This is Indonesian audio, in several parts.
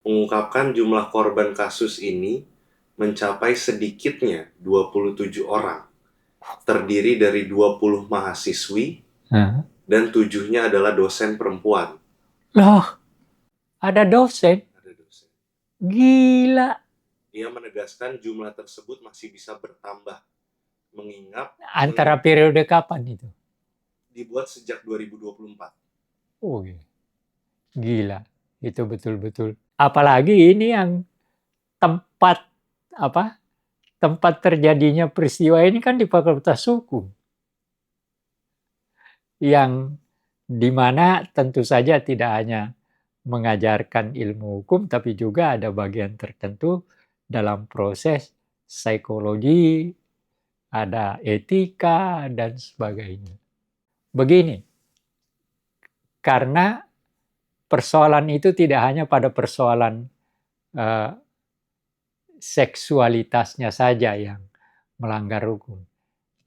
mengungkapkan jumlah korban kasus ini mencapai sedikitnya 27 orang, terdiri dari 20 mahasiswi Hah? dan 7-nya adalah dosen perempuan. Loh, ada dosen? Ada dosen. Gila. Ia menegaskan jumlah tersebut masih bisa bertambah, mengingat Antara periode kapan itu? dibuat sejak 2024. Oh, gila. Itu betul-betul. Apalagi ini yang tempat apa? Tempat terjadinya peristiwa ini kan di Fakultas Hukum. Yang di mana tentu saja tidak hanya mengajarkan ilmu hukum, tapi juga ada bagian tertentu dalam proses psikologi, ada etika, dan sebagainya. Begini, karena persoalan itu tidak hanya pada persoalan uh, seksualitasnya saja yang melanggar hukum,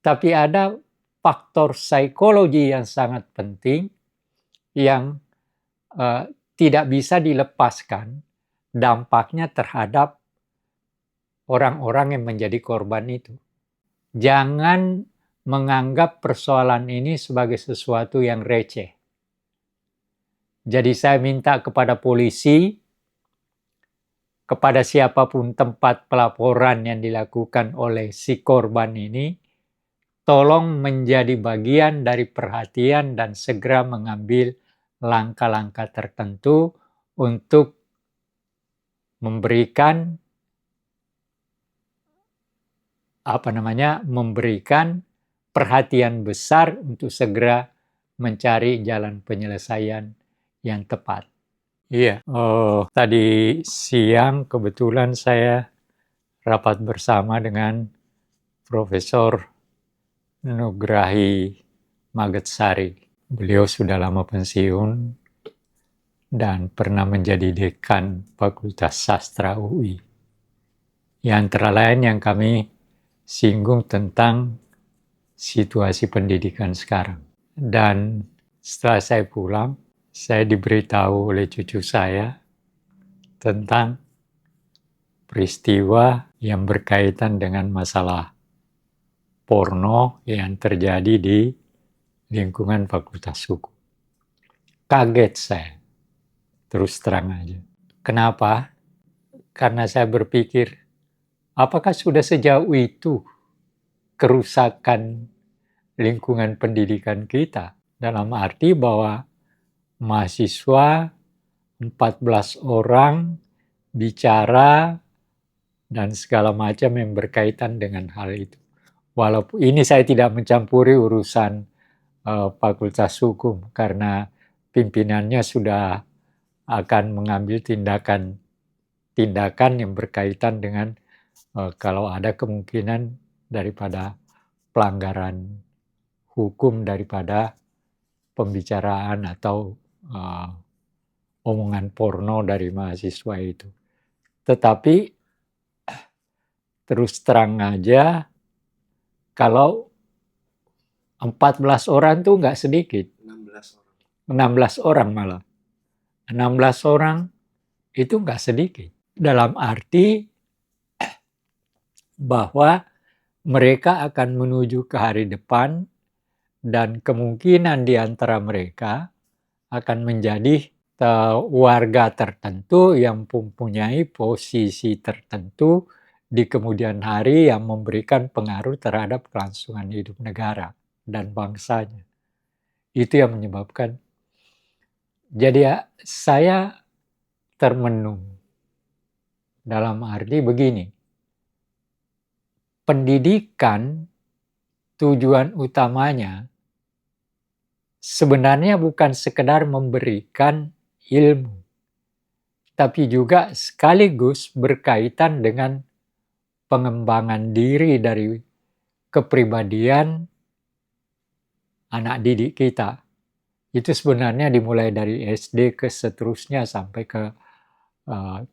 tapi ada faktor psikologi yang sangat penting yang uh, tidak bisa dilepaskan dampaknya terhadap orang-orang yang menjadi korban itu. Jangan menganggap persoalan ini sebagai sesuatu yang receh. Jadi saya minta kepada polisi, kepada siapapun tempat pelaporan yang dilakukan oleh si korban ini, tolong menjadi bagian dari perhatian dan segera mengambil langkah-langkah tertentu untuk memberikan memberikan perhatian besar untuk segera mencari jalan penyelesaian yang tepat. Iya, tadi siang kebetulan saya rapat bersama dengan Profesor Nugrahi Magetsari. Beliau sudah lama pensiun dan pernah menjadi dekan Fakultas Sastra UI. Yang antara lain yang kami singgung tentang situasi pendidikan sekarang. Dan setelah saya pulang, saya diberitahu oleh cucu saya tentang peristiwa yang berkaitan dengan masalah porno yang terjadi di lingkungan Fakultas Hukum. Kaget saya, terus terang aja. Kenapa? Karena saya berpikir, apakah sudah sejauh itu kerusakan lingkungan pendidikan kita? Dalam arti bahwa mahasiswa 14 orang bicara dan segala macam yang berkaitan dengan hal itu. Walaupun ini saya tidak mencampuri urusan Fakultas Hukum karena pimpinannya sudah akan mengambil tindakan yang berkaitan dengan kalau ada kemungkinan daripada pelanggaran hukum daripada pembicaraan atau omongan porno dari mahasiswa itu. Tetapi terus terang aja, kalau 14 orang tuh nggak sedikit. 16 orang. 16 orang malah. 16 orang itu nggak sedikit. Dalam arti bahwa mereka akan menuju ke hari depan dan kemungkinan di antara mereka akan menjadi warga tertentu yang mempunyai posisi tertentu di kemudian hari yang memberikan pengaruh terhadap kelangsungan hidup negara dan bangsanya. Itu yang menyebabkan. Jadi saya termenung dalam arti begini. Pendidikan tujuan utamanya sebenarnya bukan sekedar memberikan ilmu, tapi juga sekaligus berkaitan dengan pengembangan diri dari kepribadian anak didik kita. Itu sebenarnya dimulai dari SD ke seterusnya sampai ke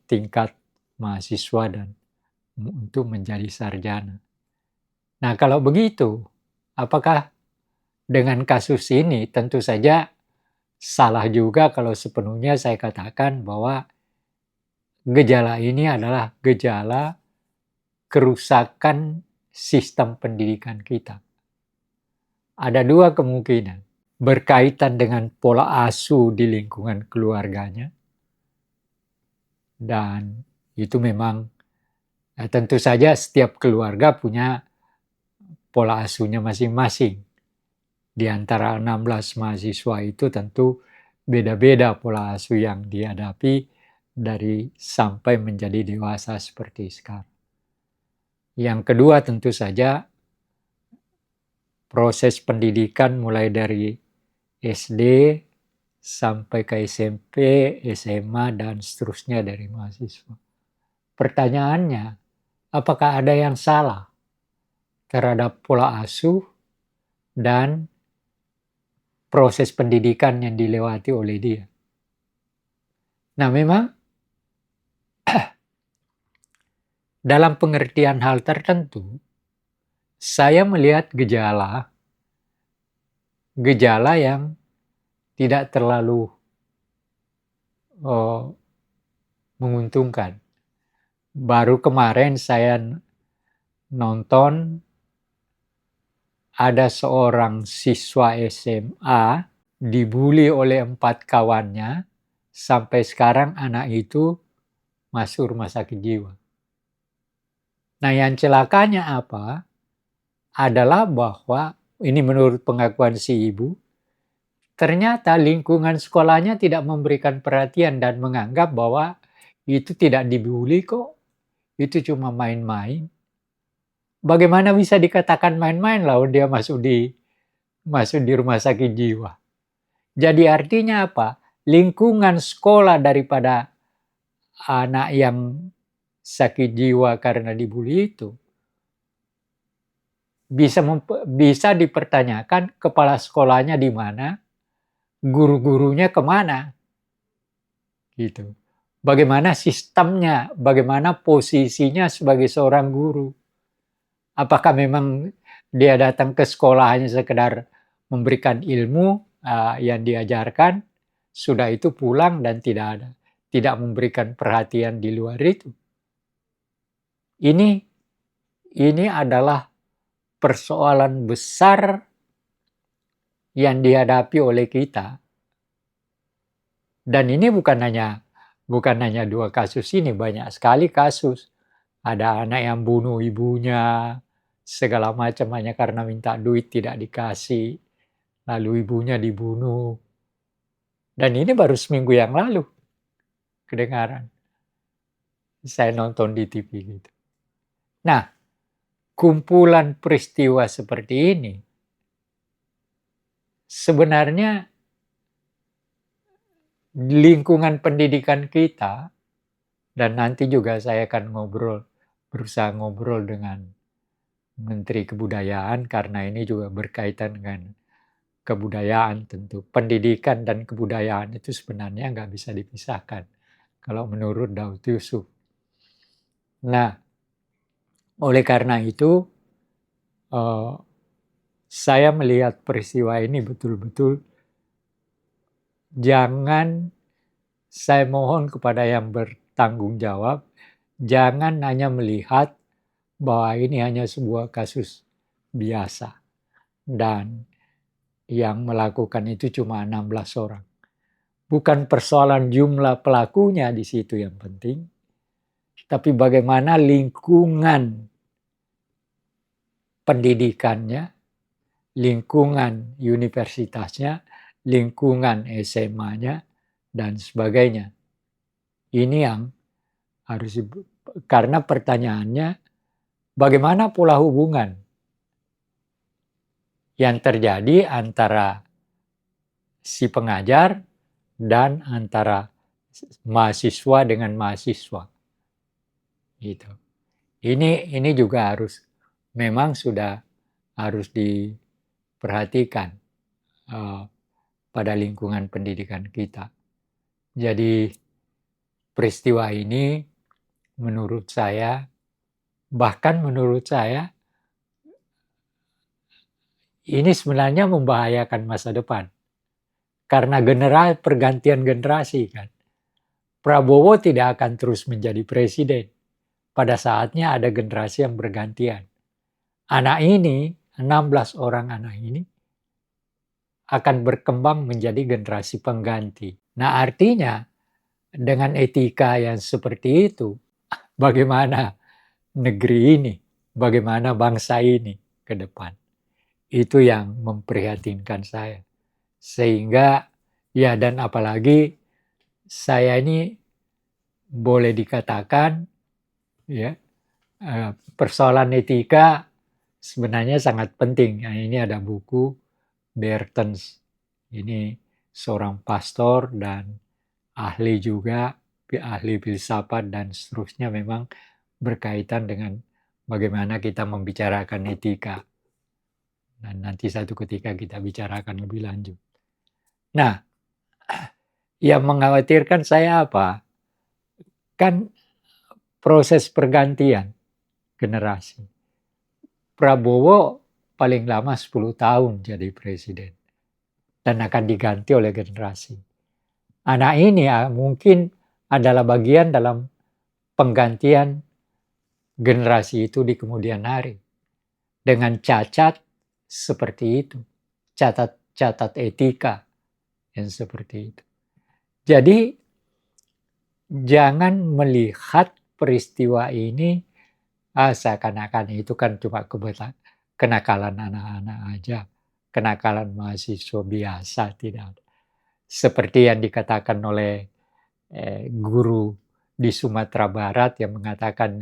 tingkat mahasiswa dan untuk menjadi sarjana. Nah, kalau begitu, apakah dengan kasus ini tentu saja salah juga kalau sepenuhnya saya katakan bahwa gejala ini adalah gejala kerusakan sistem pendidikan kita. Ada dua kemungkinan, berkaitan dengan pola asuh di lingkungan keluarganya, dan itu memang tentu saja setiap keluarga punya pola asuhnya masing-masing. Di antara 16 mahasiswa itu tentu beda-beda pola asuh yang dihadapi dari sampai menjadi dewasa seperti sekarang. Yang kedua tentu saja proses pendidikan mulai dari SD sampai ke SMP, SMA, dan seterusnya dari mahasiswa. Pertanyaannya, apakah ada yang salah terhadap pola asuh dan proses pendidikan yang dilewati oleh dia? Nah, memang dalam pengertian hal tertentu, saya melihat gejala yang tidak terlalu menguntungkan. Baru kemarin saya nonton ada seorang siswa SMA dibully oleh 4 kawannya, sampai sekarang anak itu masuk rumah sakit jiwa. Nah, yang celakanya apa? Adalah bahwa, ini menurut pengakuan si ibu, ternyata lingkungan sekolahnya tidak memberikan perhatian dan menganggap bahwa itu tidak dibully kok, itu cuma main-main. Bagaimana bisa dikatakan main-main lah dia masuk di rumah sakit jiwa. Jadi artinya apa? Lingkungan sekolah daripada anak yang sakit jiwa karena dibully itu bisa dipertanyakan kepala sekolahnya di mana, guru-gurunya kemana, gitu. Bagaimana sistemnya, bagaimana posisinya sebagai seorang guru. Apakah memang dia datang ke sekolah hanya sekedar memberikan ilmu yang diajarkan, sudah itu pulang dan tidak memberikan perhatian di luar itu. Ini adalah persoalan besar yang dihadapi oleh kita. Dan ini bukan hanya 2 kasus ini, banyak sekali kasus. Ada anak yang bunuh ibunya, segala macam hanya karena minta duit tidak dikasih, lalu ibunya dibunuh. Dan ini baru seminggu yang lalu kedengaran. Saya nonton di TV gitu. Nah, kumpulan peristiwa seperti ini sebenarnya lingkungan pendidikan kita, dan nanti juga saya akan berusaha ngobrol dengan Menteri Kebudayaan karena ini juga berkaitan dengan kebudayaan tentu. Pendidikan dan kebudayaan itu sebenarnya nggak bisa dipisahkan kalau menurut Daud Yusuf. Nah, oleh karena itu saya melihat peristiwa ini betul-betul saya mohon kepada yang bertanggung jawab, jangan hanya melihat bahwa ini hanya sebuah kasus biasa dan yang melakukan itu cuma 16 orang. Bukan persoalan jumlah pelakunya di situ yang penting, tapi bagaimana lingkungan pendidikannya, lingkungan universitasnya, lingkungan SMA-nya, dan sebagainya. Ini yang harus, karena pertanyaannya, bagaimana pola hubungan yang terjadi antara si pengajar dan antara mahasiswa dengan mahasiswa. Gitu. Ini juga memang sudah harus diperhatikan pada lingkungan pendidikan kita. Jadi peristiwa ini menurut saya ini sebenarnya membahayakan masa depan. Karena pergantian generasi kan. Prabowo tidak akan terus menjadi presiden. Pada saatnya ada generasi yang bergantian. Anak ini, 16 orang anak ini, akan berkembang menjadi generasi pengganti. Nah, artinya dengan etika yang seperti itu, bagaimana negeri ini, bagaimana bangsa ini ke depan. Itu yang memprihatinkan saya. Sehingga, ya dan apalagi saya ini boleh dikatakan, ya, persoalan etika sebenarnya sangat penting. Nah, ini ada buku Bertens. Ini seorang pastor dan ahli juga, ahli filsafat dan seterusnya, memang berkaitan dengan bagaimana kita membicarakan etika. Dan nanti satu ketika kita bicarakan lebih lanjut. Nah, yang mengkhawatirkan saya apa? Kan proses pergantian generasi. Prabowo paling lama 10 tahun jadi presiden. Dan akan diganti oleh generasi. Anak ini mungkin adalah bagian dalam penggantian generasi itu di kemudian hari. Dengan cacat seperti itu. Catat etika yang seperti itu. Jadi jangan melihat peristiwa ini seakan-akan itu kan cuma kenakalan anak-anak aja, kenakalan mahasiswa biasa, tidak. Seperti yang dikatakan oleh guru di Sumatera Barat yang mengatakan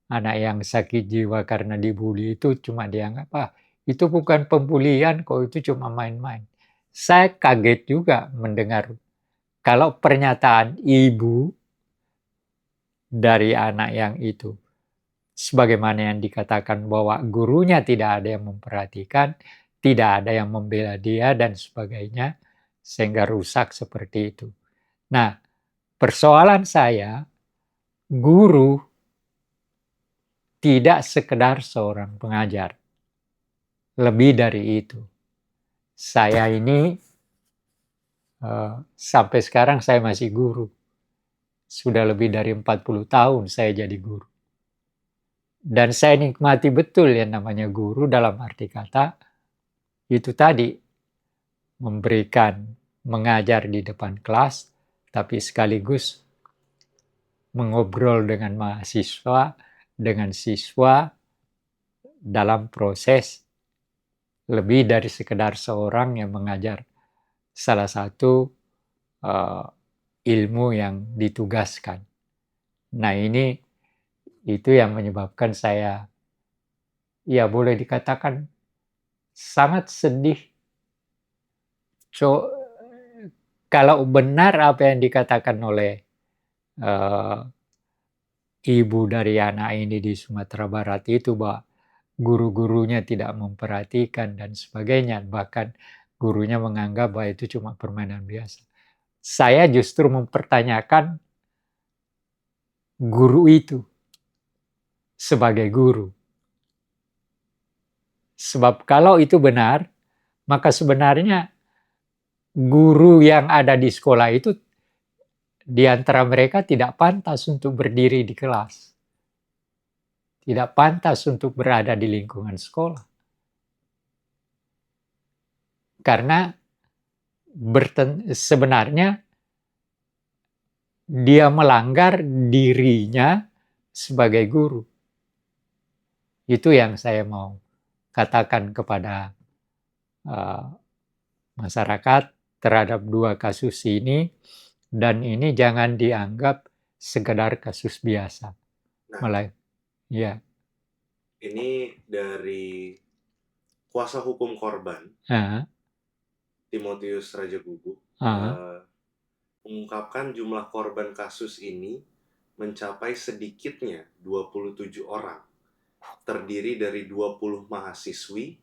anak yang sakit jiwa karena dibully itu cuma dianggap, itu bukan pembulian kok, itu cuma main-main. Saya kaget juga mendengar kalau pernyataan ibu dari anak yang itu, sebagaimana yang dikatakan bahwa gurunya tidak ada yang memperhatikan, tidak ada yang membela dia, dan sebagainya, sehingga rusak seperti itu. Nah, persoalan saya, guru tidak sekedar seorang pengajar. Lebih dari itu. Saya ini, sampai sekarang saya masih guru. Sudah lebih dari 40 tahun saya jadi guru. Dan saya nikmati betul yang namanya guru dalam arti kata, itu tadi, memberikan, mengajar di depan kelas, tapi sekaligus mengobrol dengan mahasiswa, dengan siswa, dalam proses lebih dari sekedar seorang yang mengajar salah satu ilmu yang ditugaskan. Nah, ini itu yang menyebabkan saya, ya boleh dikatakan sangat sedih. Kalau benar apa yang dikatakan oleh ibu dari anak ini di Sumatera Barat itu, bahwa guru-gurunya tidak memperhatikan dan sebagainya, bahkan gurunya menganggap bahwa itu cuma permainan biasa. Saya justru mempertanyakan guru itu sebagai guru. Sebab kalau itu benar, maka sebenarnya guru yang ada di sekolah itu, di antara mereka tidak pantas untuk berdiri di kelas. Tidak pantas untuk berada di lingkungan sekolah. Karena sebenarnya dia melanggar dirinya sebagai guru. Itu yang saya mau katakan kepada masyarakat terhadap dua kasus ini, dan ini jangan dianggap sekedar kasus biasa. Nah, ya. Ini dari kuasa hukum korban, Timotius Raja Guguk, mengungkapkan jumlah korban kasus ini mencapai sedikitnya 27 orang. Terdiri dari 20 mahasiswi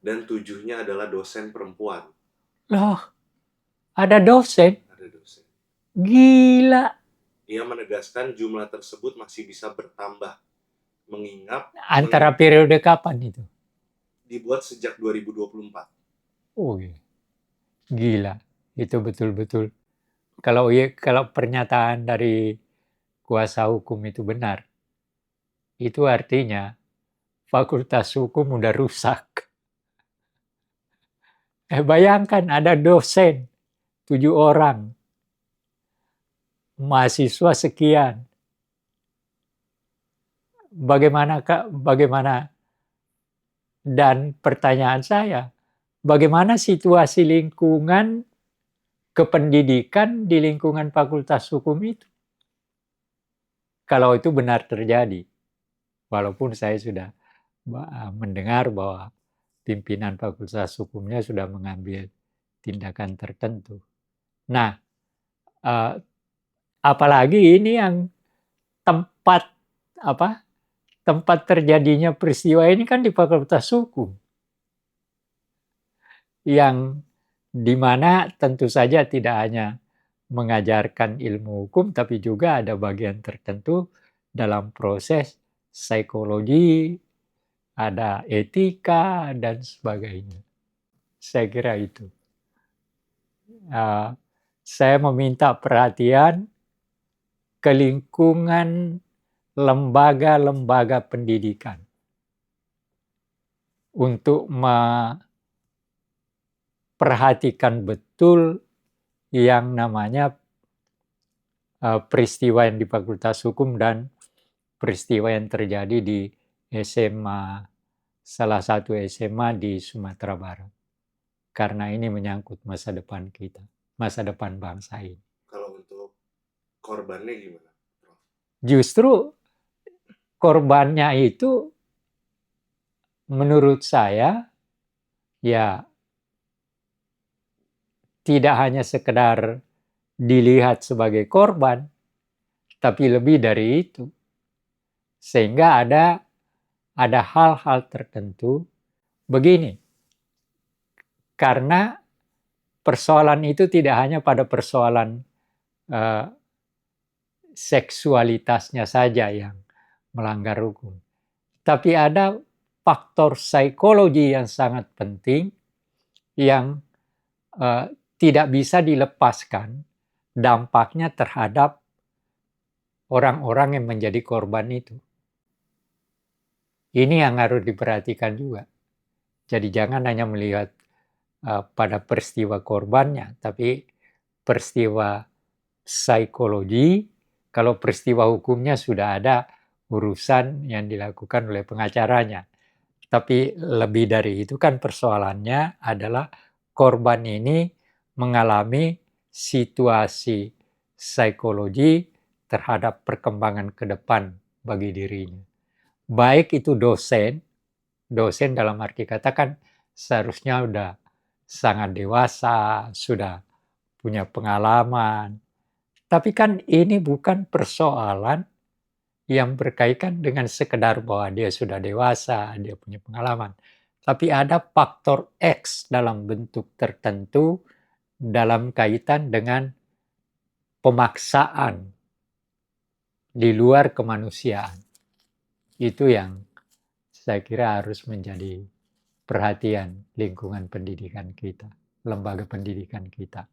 dan 7-nya adalah dosen perempuan. Loh, ada dosen? Ada dosen. Gila. Ia menegaskan jumlah tersebut masih bisa bertambah, mengingat antara periode kapan itu? Dibuat sejak 2024. Oh, gila. Itu betul-betul kalau pernyataan dari kuasa hukum itu benar, itu artinya fakultas hukum udah rusak. Bayangkan ada dosen 7 orang, mahasiswa sekian. Bagaimana dan pertanyaan saya, bagaimana situasi lingkungan kependidikan di lingkungan fakultas hukum itu? Kalau itu benar terjadi, walaupun saya sudah mendengar bahwa pimpinan fakultas hukumnya sudah mengambil tindakan tertentu. Nah, apalagi ini yang tempat terjadinya peristiwa ini kan di fakultas hukum, yang dimana tentu saja tidak hanya mengajarkan ilmu hukum, tapi juga ada bagian tertentu dalam proses psikologi, ada etika, dan sebagainya. Saya kira itu. Saya meminta perhatian ke lingkungan lembaga-lembaga pendidikan untuk memperhatikan betul yang namanya peristiwa yang di Fakultas Hukum dan peristiwa yang terjadi di SMA, salah satu SMA di Sumatera Barat. Karena ini menyangkut masa depan kita, masa depan bangsa ini. Kalau untuk korbannya gimana, Prof? Justru korbannya itu menurut saya ya tidak hanya sekedar dilihat sebagai korban, tapi lebih dari itu. Sehingga ada hal-hal tertentu begini. Karena persoalan itu tidak hanya pada persoalan seksualitasnya saja yang melanggar hukum. Tapi ada faktor psikologi yang sangat penting yang tidak bisa dilepaskan dampaknya terhadap orang-orang yang menjadi korban itu. Ini yang harus diperhatikan juga. Jadi jangan hanya melihat pada peristiwa korbannya, tapi peristiwa psikologi. Kalau peristiwa hukumnya sudah ada urusan yang dilakukan oleh pengacaranya. Tapi lebih dari itu kan persoalannya adalah korban ini mengalami situasi psikologi terhadap perkembangan ke depan bagi dirinya. Baik itu dosen dalam arti kata kan seharusnya sudah sangat dewasa, sudah punya pengalaman. Tapi kan ini bukan persoalan yang berkaitan dengan sekedar bahwa dia sudah dewasa, dia punya pengalaman. Tapi ada faktor X dalam bentuk tertentu dalam kaitan dengan pemaksaan di luar kemanusiaan. Itu yang saya kira harus menjadi perhatian lingkungan pendidikan kita, lembaga pendidikan kita.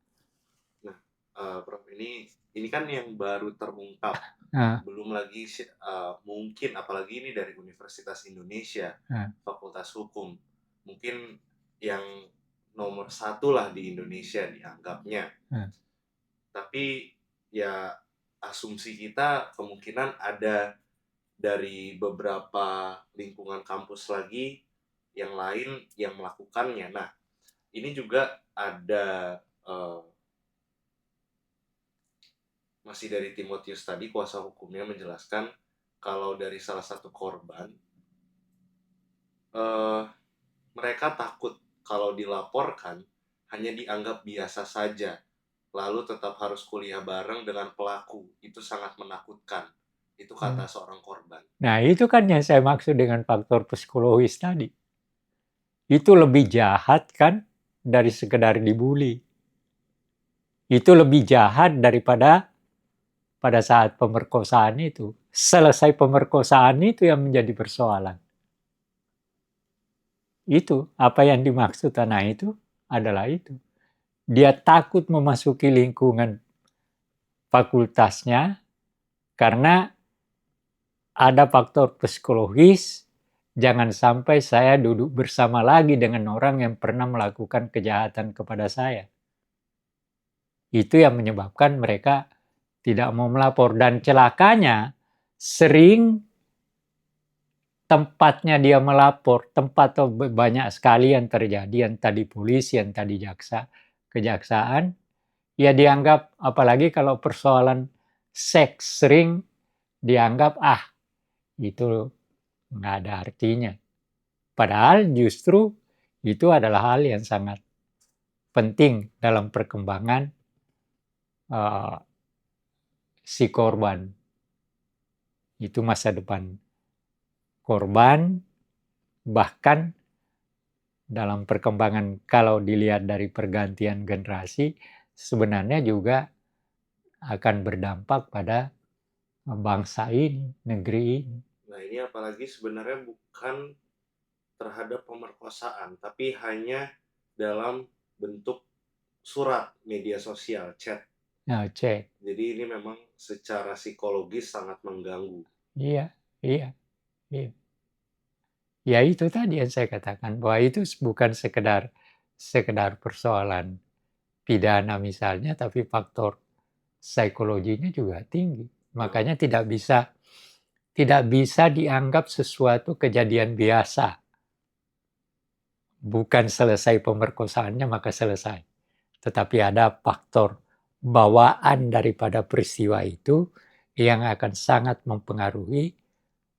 Nah, Prof, ini kan yang baru terungkap, belum lagi mungkin apalagi ini dari Universitas Indonesia, Fakultas Hukum, mungkin yang nomor 1 lah di Indonesia dianggapnya. Tapi ya asumsi kita kemungkinan ada dari beberapa lingkungan kampus lagi yang lain yang melakukannya. Nah, ini juga ada masih dari Timotius tadi, kuasa hukumnya menjelaskan kalau dari salah satu korban, mereka takut kalau dilaporkan hanya dianggap biasa saja, lalu tetap harus kuliah bareng dengan pelaku. Itu sangat menakutkan. Itu kata seorang korban. Nah, itu kan yang saya maksud dengan faktor psikologis tadi. Itu lebih jahat kan dari sekedar dibully. Itu lebih jahat daripada pada saat pemerkosaan itu. Selesai pemerkosaan itu yang menjadi persoalan. Itu, apa yang dimaksud anak itu adalah itu. Dia takut memasuki lingkungan fakultasnya, karena ada faktor psikologis, jangan sampai saya duduk bersama lagi dengan orang yang pernah melakukan kejahatan kepada saya. Itu yang menyebabkan mereka tidak mau melapor. Dan celakanya, sering tempatnya dia melapor, tempat banyak sekali yang terjadi, yang tadi polisi, yang tadi kejaksaan, ya dianggap, apalagi kalau persoalan seks, sering dianggap, itu nggak ada artinya. Padahal justru itu adalah hal yang sangat penting dalam perkembangan si korban. Itu masa depan korban, bahkan dalam perkembangan kalau dilihat dari pergantian generasi, sebenarnya juga akan berdampak pada bangsa ini, negeri ini. Nah, ini apalagi sebenarnya bukan terhadap pemerkosaan, tapi hanya dalam bentuk surat media sosial, chat. Nah, chat. Jadi ini memang secara psikologis sangat mengganggu. Iya. Ya itu tadi yang saya katakan, bahwa itu bukan sekedar persoalan pidana misalnya, tapi faktor psikologinya juga tinggi. Makanya tidak bisa dianggap sesuatu kejadian biasa. Bukan selesai pemerkosaannya maka selesai. Tetapi ada faktor bawaan daripada peristiwa itu yang akan sangat mempengaruhi,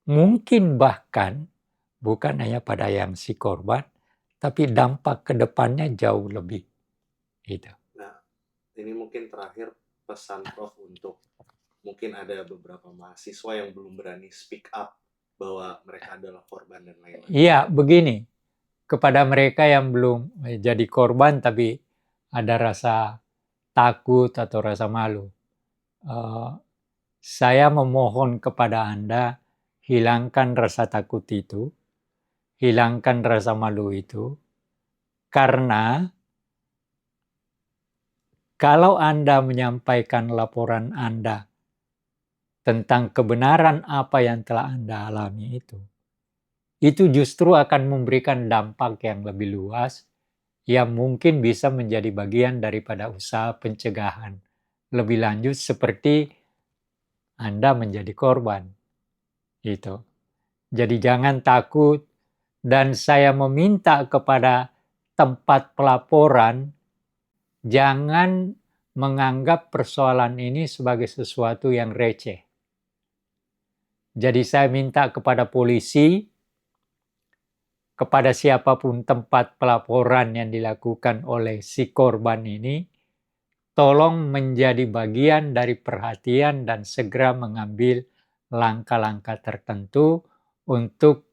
mungkin bahkan bukan hanya pada yang si korban, tapi dampak ke depannya jauh lebih. Gitu. Nah, ini mungkin terakhir pesan Prof untuk mungkin ada beberapa mahasiswa yang belum berani speak up bahwa mereka adalah korban dan lain-lain. Iya, begini. Kepada mereka yang belum jadi korban tapi ada rasa takut atau rasa malu, saya memohon kepada Anda, hilangkan rasa takut itu, hilangkan rasa malu itu, karena kalau Anda menyampaikan laporan Anda tentang kebenaran apa yang telah Anda alami itu justru akan memberikan dampak yang lebih luas, yang mungkin bisa menjadi bagian daripada usaha pencegahan lebih lanjut seperti Anda menjadi korban. Gitu. Jadi jangan takut, dan saya meminta kepada tempat pelaporan, jangan menganggap persoalan ini sebagai sesuatu yang receh. Jadi saya minta kepada polisi, kepada siapapun tempat pelaporan yang dilakukan oleh si korban ini, tolong menjadi bagian dari perhatian dan segera mengambil langkah-langkah tertentu untuk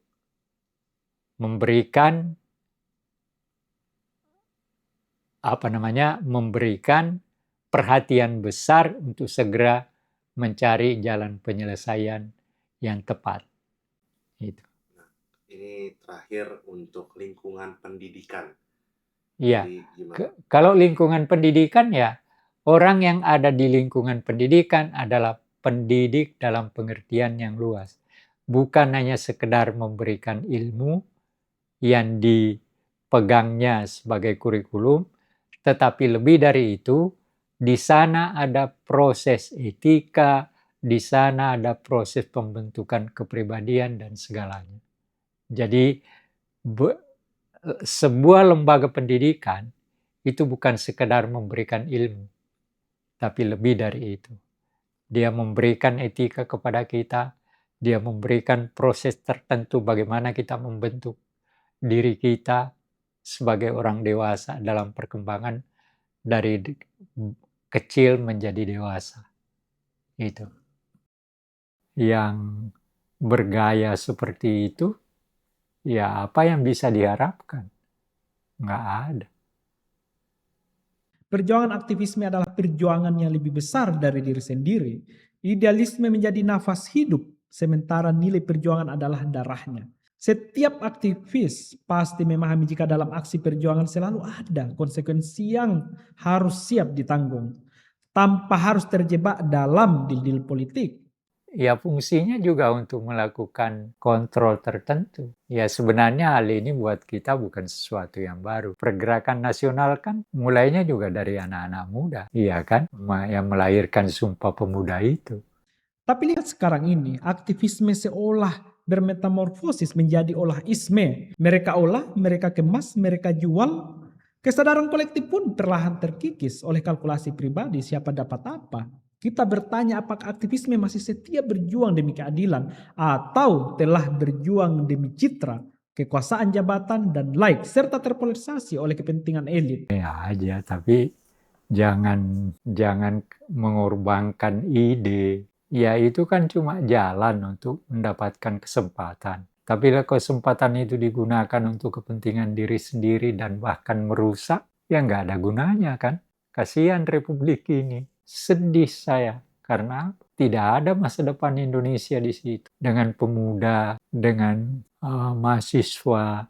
memberikan perhatian besar untuk segera mencari jalan penyelesaian yang tepat. Itu. Nah, ini terakhir untuk lingkungan pendidikan. Iya. Kalau lingkungan pendidikan, ya orang yang ada di lingkungan pendidikan adalah pendidik dalam pengertian yang luas. Bukan hanya sekedar memberikan ilmu yang dipegangnya sebagai kurikulum, tetapi lebih dari itu, di sana ada proses etika, di sana ada proses pembentukan kepribadian dan segalanya. Jadi sebuah lembaga pendidikan itu bukan sekedar memberikan ilmu, tapi lebih dari itu. Dia memberikan etika kepada kita, dia memberikan proses tertentu bagaimana kita membentuk diri kita sebagai orang dewasa dalam perkembangan dari kecil menjadi dewasa. Itu. Yang bergaya seperti itu, ya apa yang bisa diharapkan? Nggak ada. Perjuangan aktivisme adalah perjuangan yang lebih besar dari diri sendiri. Idealisme menjadi nafas hidup, sementara nilai perjuangan adalah darahnya. Setiap aktivis pasti memahami jika dalam aksi perjuangan selalu ada konsekuensi yang harus siap ditanggung. tanpa harus terjebak dalam deal-deal politik. Ya fungsinya juga untuk melakukan kontrol tertentu. Ya sebenarnya hal ini buat kita bukan sesuatu yang baru. Pergerakan nasional kan mulainya juga dari anak-anak muda. Iya kan? Yang melahirkan Sumpah Pemuda itu. Tapi lihat sekarang ini, aktivisme seolah bermetamorfosis menjadi olahisme. Mereka olah, mereka kemas, mereka jual. Kesadaran kolektif pun perlahan terkikis oleh kalkulasi pribadi siapa dapat apa. Kita bertanya apakah aktivisme masih setia berjuang demi keadilan atau telah berjuang demi citra, kekuasaan jabatan, dan like, serta terpolarisasi oleh kepentingan elit. Ya aja, tapi jangan mengorbankan ide. Ya itu kan cuma jalan untuk mendapatkan kesempatan. Tapi kalau kesempatan itu digunakan untuk kepentingan diri sendiri dan bahkan merusak, ya nggak ada gunanya kan. Kasihan Republik ini. Sedih saya karena tidak ada masa depan Indonesia di situ. Dengan pemuda, dengan mahasiswa,